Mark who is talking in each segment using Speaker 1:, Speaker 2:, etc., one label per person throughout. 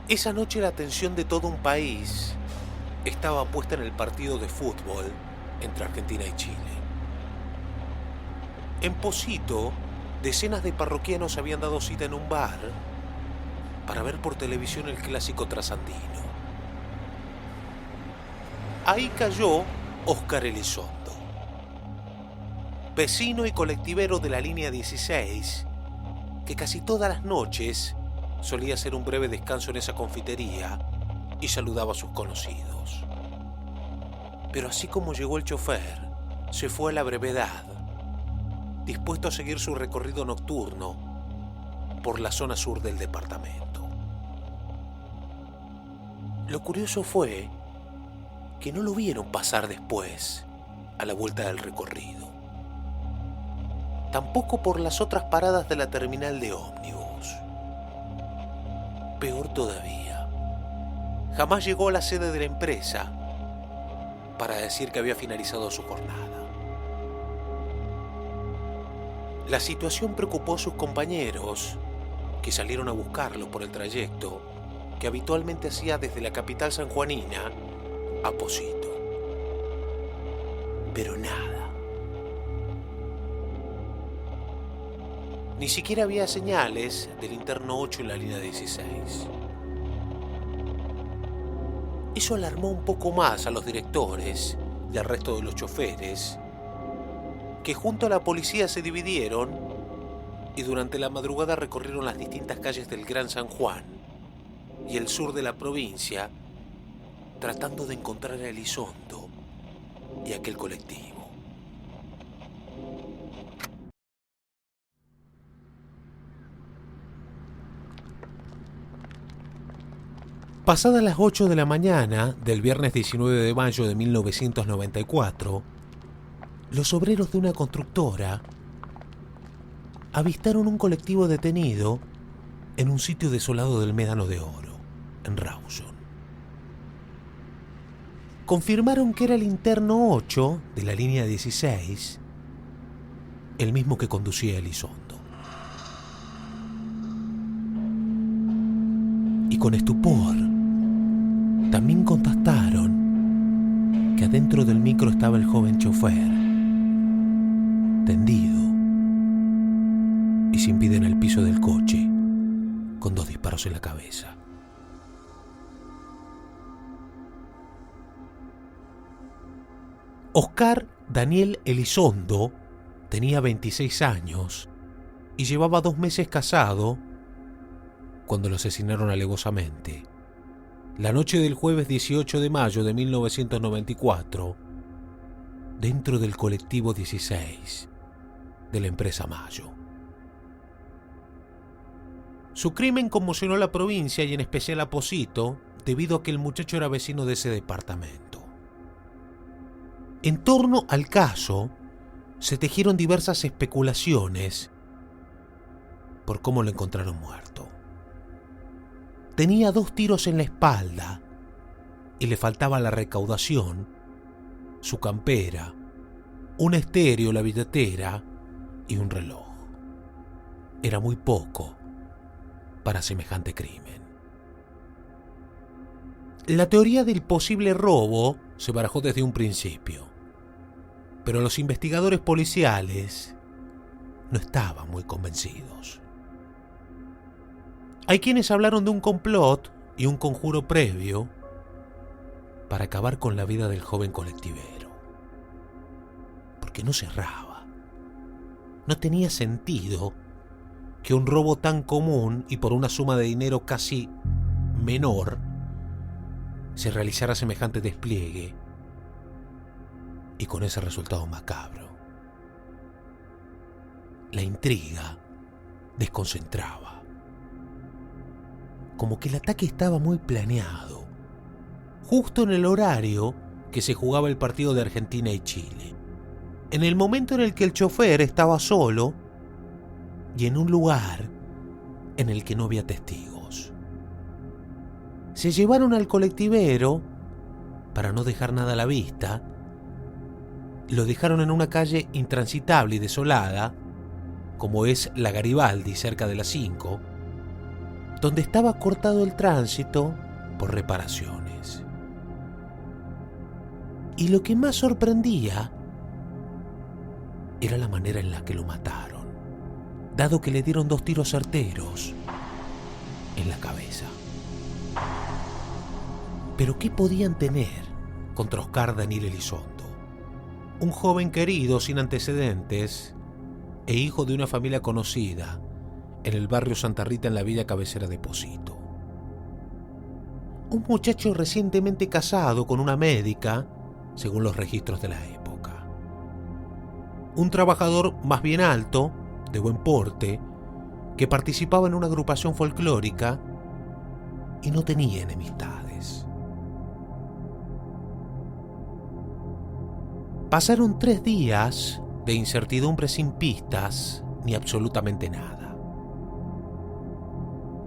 Speaker 1: Esa noche la atención de todo un país estaba puesta en el partido de fútbol entre Argentina y Chile. En Pocito, decenas de parroquianos habían dado cita en un bar para ver por televisión el clásico trasandino. Ahí cayó Óscar Elizondo, vecino y colectivero de la línea 16, que casi todas las noches solía hacer un breve descanso en esa confitería y saludaba a sus conocidos. Pero así como llegó el chofer, se fue a la brevedad, dispuesto a seguir su recorrido nocturno por la zona sur del departamento. Lo curioso fue que no lo vieron pasar después, a la vuelta del recorrido. Tampoco por las otras paradas de la terminal de ómnibus. Peor todavía, jamás llegó a la sede de la empresa para decir que había finalizado su jornada. La situación preocupó a sus compañeros, que salieron a buscarlo por el trayecto que habitualmente hacía desde la capital sanjuanina a Pocito. Pero nada. Ni siquiera había señales del interno 8 en la línea 16. Eso alarmó un poco más a los directores y al resto de los choferes, que junto a la policía se dividieron y durante la madrugada recorrieron las distintas calles del Gran San Juan y el sur de la provincia, tratando de encontrar a Elizondo y aquel colectivo. Pasadas las 8 de la mañana del viernes 19 de mayo de 1994, los obreros de una constructora avistaron un colectivo detenido en un sitio desolado del Médano de Oro, en Rawson. Confirmaron que era el interno 8 de la línea 16, el mismo que conducía Elizondo. Y con estupor, también contestaron que adentro del micro estaba el joven chofer, tendido y sin vida en el piso del coche, con 2 disparos en la cabeza. Óscar Daniel Elizondo tenía 26 años y llevaba 2 meses casado cuando lo asesinaron alevosamente, la noche del jueves 18 de mayo de 1994, dentro del colectivo 16 de la empresa Mayo. Su crimen conmocionó a la provincia y en especial a Pocito, debido a que el muchacho era vecino de ese departamento. En torno al caso, se tejieron diversas especulaciones por cómo lo encontraron muerto. Tenía 2 tiros en la espalda y le faltaba la recaudación, su campera, un estéreo, la billetera y un reloj. Era muy poco para semejante crimen. La teoría del posible robo se barajó desde un principio, pero los investigadores policiales no estaban muy convencidos. Hay quienes hablaron de un complot y un conjuro previo para acabar con la vida del joven colectivero, porque no cerraba. No tenía sentido que un robo tan común y por una suma de dinero casi menor se realizara semejante despliegue y con ese resultado macabro. La intriga desconcentraba. Como que el ataque estaba muy planeado, justo en el horario que se jugaba el partido de Argentina y Chile, en el momento en el que el chofer estaba solo y en un lugar en el que no había testigos. Se llevaron al colectivero para no dejar nada a la vista, lo dejaron en una calle intransitable y desolada, como es la Garibaldi, cerca de las 5, donde estaba cortado el tránsito por reparaciones. Y lo que más sorprendía era la manera en la que lo mataron, dado que le dieron 2 tiros certeros en la cabeza. Pero ¿qué podían tener contra Oscar Daniel Elizondo? Un joven querido sin antecedentes e hijo de una familia conocida en el barrio Santa Rita, en la villa cabecera de Pocito. Un muchacho recientemente casado con una médica, según los registros de la época. Un trabajador más bien alto, de buen porte, que participaba en una agrupación folclórica y no tenía enemistades. Pasaron 3 días de incertidumbre sin pistas ni absolutamente nada.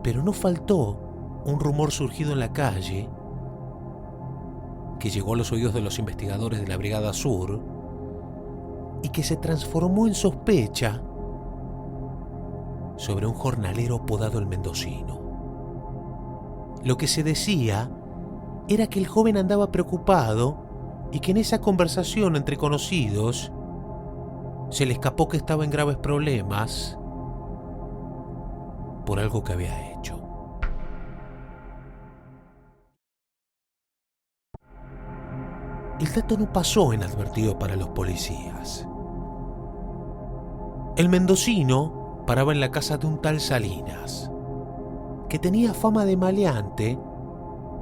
Speaker 1: Pero no faltó un rumor surgido en la calle que llegó a los oídos de los investigadores de la Brigada Sur y que se transformó en sospecha sobre un jornalero apodado el Mendocino. Lo que se decía era que el joven andaba preocupado y que en esa conversación entre conocidos se le escapó que estaba en graves problemas por algo que había hecho. El dato no pasó inadvertido para los policías. El mendocino paraba en la casa de un tal Salinas, que tenía fama de maleante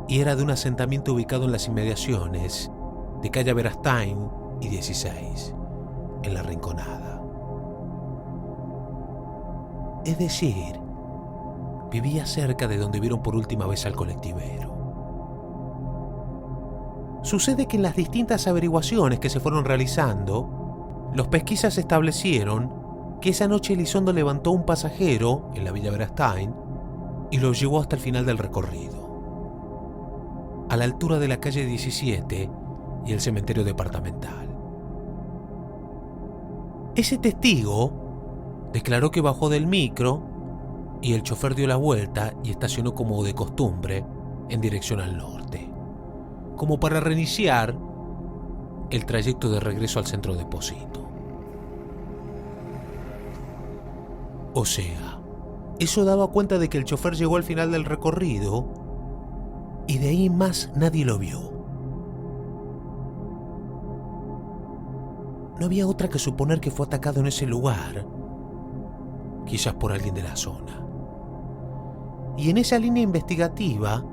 Speaker 1: y era de un asentamiento ubicado en las inmediaciones de calle Verastain y 16, en La Rinconada. Es decir, vivía cerca de donde vieron por última vez al colectivero. Sucede que en las distintas averiguaciones que se fueron realizando, los pesquisas establecieron que esa noche Elizondo levantó a un pasajero en la Villa Verastain y lo llevó hasta el final del recorrido, a la altura de la calle 17 y el cementerio departamental. Ese testigo declaró que bajó del micro y el chofer dio la vuelta y estacionó como de costumbre en dirección al norte, como para reiniciar el trayecto de regreso al centro de Pocito. O sea, eso daba cuenta de que el chofer llegó al final del recorrido y de ahí más nadie lo vio. No había otra que suponer que fue atacado en ese lugar, quizás por alguien de la zona. Y en esa línea investigativa,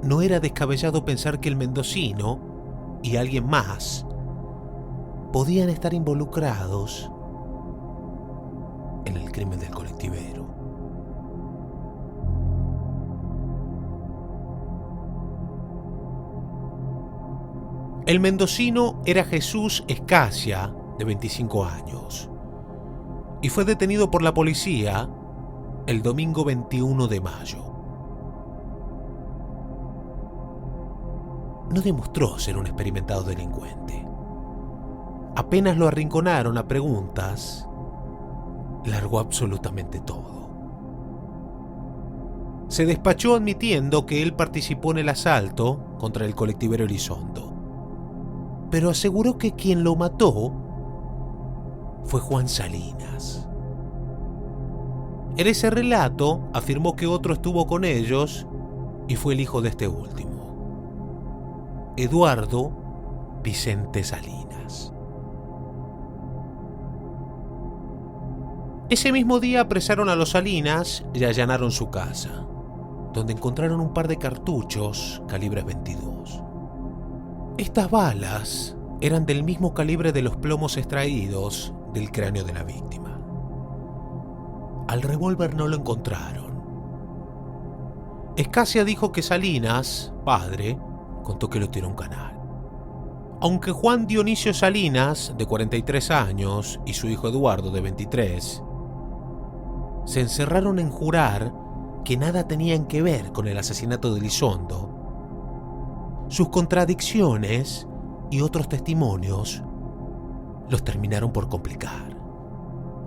Speaker 1: no era descabellado pensar que el mendocino y alguien más podían estar involucrados en el crimen del colectivero. El mendocino era Jesús Escasia, de 25 años, y fue detenido por la policía el domingo 21 de mayo. No demostró ser un experimentado delincuente. Apenas lo arrinconaron a preguntas, largó absolutamente todo. Se despachó admitiendo que él participó en el asalto contra el colectivero Elizondo, pero aseguró que quien lo mató fue Juan Salinas. En ese relato afirmó que otro estuvo con ellos y fue el hijo de este último, Eduardo Vicente Salinas. Ese mismo día apresaron a los Salinas y allanaron su casa, donde encontraron un par de cartuchos calibre 22. Estas balas eran del mismo calibre de los plomos extraídos del cráneo de la víctima. Al revólver no lo encontraron. Escasia dijo que Salinas, padre, contó que lo tiró a un canal. Aunque Juan Dionisio Salinas, de 43 años, y su hijo Eduardo, de 23, se encerraron en jurar que nada tenían que ver con el asesinato de Elizondo, sus contradicciones y otros testimonios los terminaron por complicar,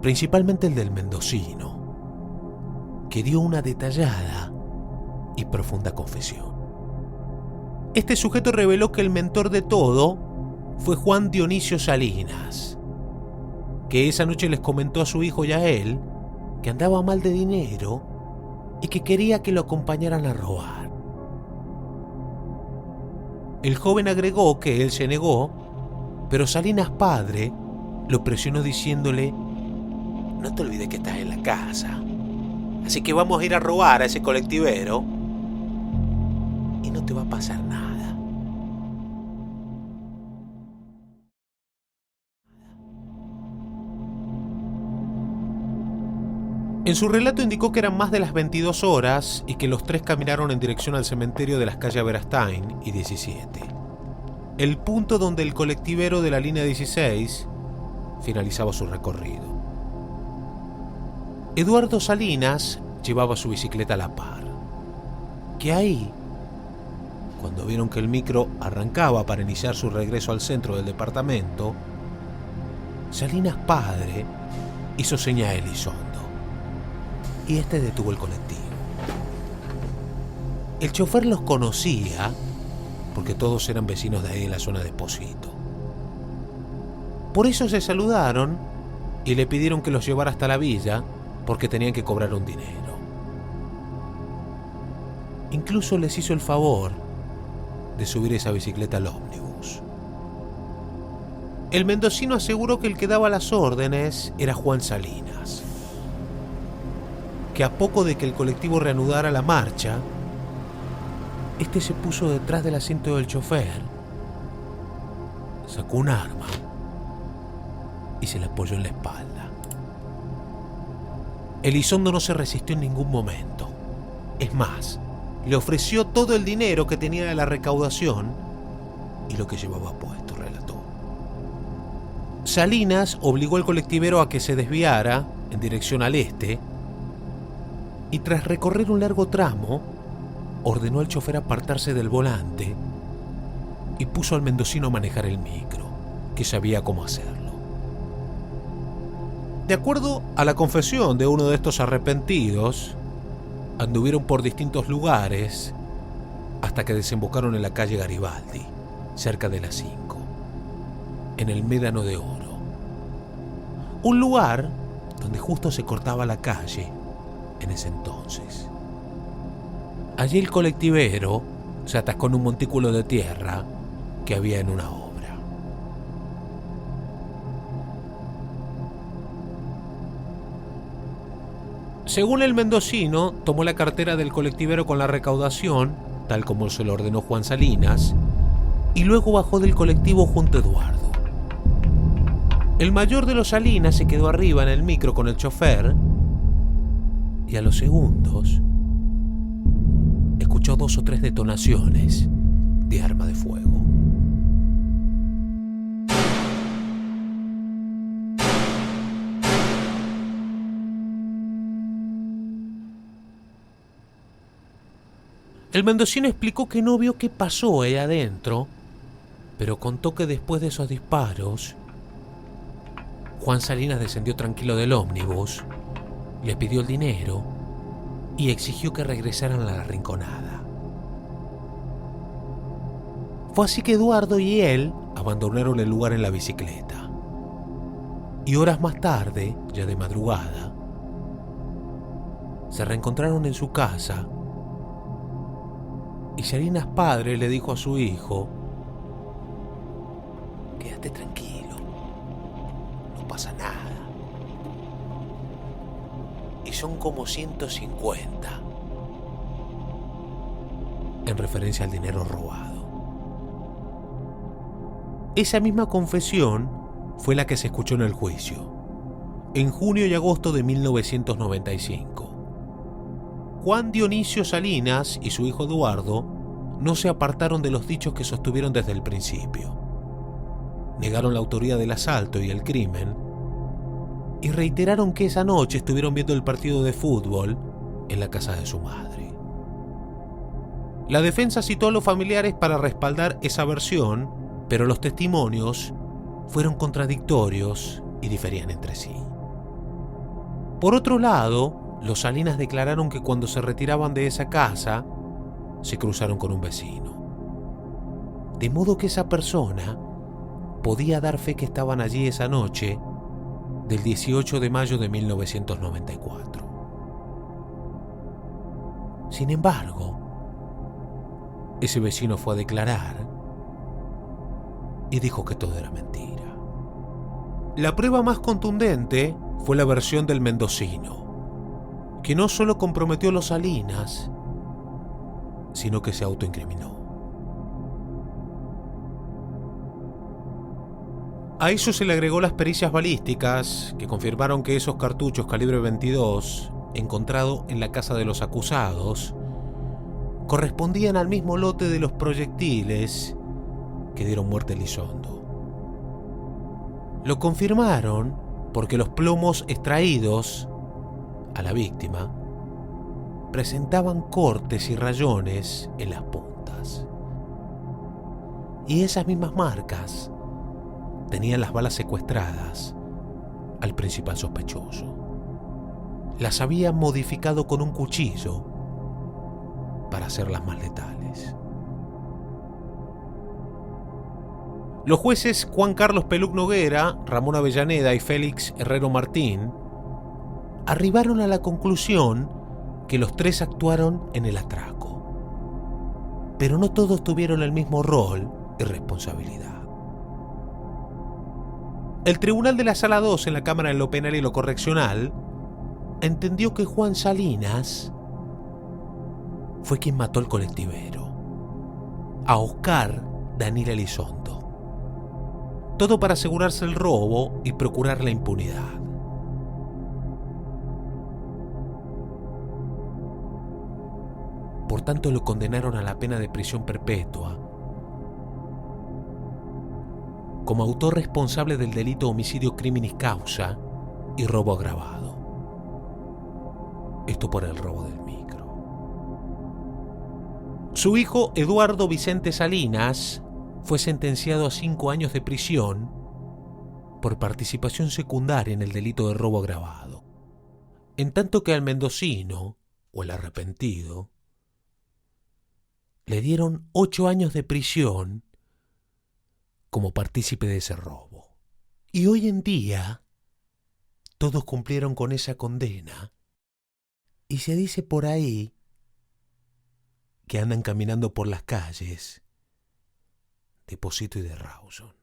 Speaker 1: principalmente el del mendocino, que dio una detallada y profunda confesión. Este sujeto reveló que el mentor de todo fue Juan Dionisio Salinas, que esa noche les comentó a su hijo y a él que andaba mal de dinero y que quería que lo acompañaran a robar. El joven agregó que él se negó, pero Salinas padre lo presionó diciéndole: no te olvides que estás en la casa, así que vamos a ir a robar a ese colectivero y no te va a pasar nada. En su relato indicó que eran más de las 22 horas y que los tres caminaron en dirección al cementerio de las calles Berastain y 17, el punto donde el colectivero de la línea 16 finalizaba su recorrido. Eduardo Salinas llevaba su bicicleta a la par, que ahí, cuando vieron que el micro arrancaba para iniciar su regreso al centro del departamento, Salinas padre hizo seña a Elizondo y este detuvo el colectivo. El chofer los conocía porque todos eran vecinos de ahí de la zona de Posito. Por eso se saludaron y le pidieron que los llevara hasta la villa porque tenían que cobrar un dinero. Incluso les hizo el favor de subir esa bicicleta al ómnibus. El mendocino aseguró que el que daba las órdenes era Juan Salinas, que a poco de que el colectivo reanudara la marcha, este se puso detrás del asiento del chofer, sacó un arma y se le apoyó en la espalda. Elizondo no se resistió en ningún momento. Es más, le ofreció todo el dinero que tenía de la recaudación y lo que llevaba puesto, relató. Salinas obligó al colectivero a que se desviara en dirección al este y tras recorrer un largo tramo, ordenó al chofer apartarse del volante y puso al mendocino a manejar el micro, que sabía cómo hacerlo. De acuerdo a la confesión de uno de estos arrepentidos, anduvieron por distintos lugares hasta que desembocaron en la calle Garibaldi, cerca de las 5, en el Médano de Oro. Un lugar donde justo se cortaba la calle en ese entonces. Allí el colectivero se atascó en un montículo de tierra que había en una obra. Según el mendocino, tomó la cartera del colectivero con la recaudación, tal como se lo ordenó Juan Salinas, y luego bajó del colectivo junto a Eduardo. El mayor de los Salinas se quedó arriba en el micro con el chofer y a los segundos escuchó 2 o 3 detonaciones de arma de fuego. El mendocino explicó que no vio qué pasó ahí adentro, pero contó que después de esos disparos, Juan Salinas descendió tranquilo del ómnibus, le pidió el dinero y exigió que regresaran a la Rinconada. Fue así que Eduardo y él abandonaron el lugar en la bicicleta. Y horas más tarde, ya de madrugada, se reencontraron en su casa y Salinas padre le dijo a su hijo: quédate tranquilo, no pasa nada. Y son como 150, en referencia al dinero robado. Esa misma confesión fue la que se escuchó en el juicio, en junio y agosto de 1995. Juan Dionisio Salinas y su hijo Eduardo no se apartaron de los dichos que sostuvieron desde el principio. Negaron la autoría del asalto y el crimen y reiteraron que esa noche estuvieron viendo el partido de fútbol en la casa de su madre. La defensa citó a los familiares para respaldar esa versión, pero los testimonios fueron contradictorios y diferían entre sí. Por otro lado, los Salinas declararon que cuando se retiraban de esa casa, se cruzaron con un vecino. De modo que esa persona podía dar fe que estaban allí esa noche del 18 de mayo de 1994. Sin embargo, ese vecino fue a declarar y dijo que todo era mentira. La prueba más contundente fue la versión del mendocino, que no solo comprometió a los Salinas, sino que se autoincriminó. A eso se le agregó las pericias balísticas, que confirmaron que esos cartuchos calibre 22, encontrados en la casa de los acusados, correspondían al mismo lote de los proyectiles que dieron muerte a Elizondo. Lo confirmaron porque los plomos extraídos a la víctima presentaban cortes y rayones en las puntas. Y esas mismas marcas tenían las balas secuestradas al principal sospechoso. Las habían modificado con un cuchillo para hacerlas más letales. Los jueces Juan Carlos Peluc Noguera, Ramón Avellaneda y Félix Herrero Martín arribaron a la conclusión que los tres actuaron en el atraco, pero no todos tuvieron el mismo rol y responsabilidad. El tribunal de la Sala 2 en la Cámara de lo Penal y lo Correccional entendió que Juan Salinas fue quien mató al colectivero, a Oscar Daniel Elizondo. Todo para asegurarse el robo y procurar la impunidad. Por tanto, lo condenaron a la pena de prisión perpetua como autor responsable del delito de homicidio criminis causa y robo agravado. Esto por el robo del micro. Su hijo, Eduardo Vicente Salinas, fue sentenciado a 5 años de prisión por participación secundaria en el delito de robo agravado, en tanto que al mendocino, o el arrepentido, le dieron 8 años de prisión como partícipe de ese robo. Y hoy en día, todos cumplieron con esa condena y se dice por ahí que andan caminando por las calles de Pocito y de Rawson.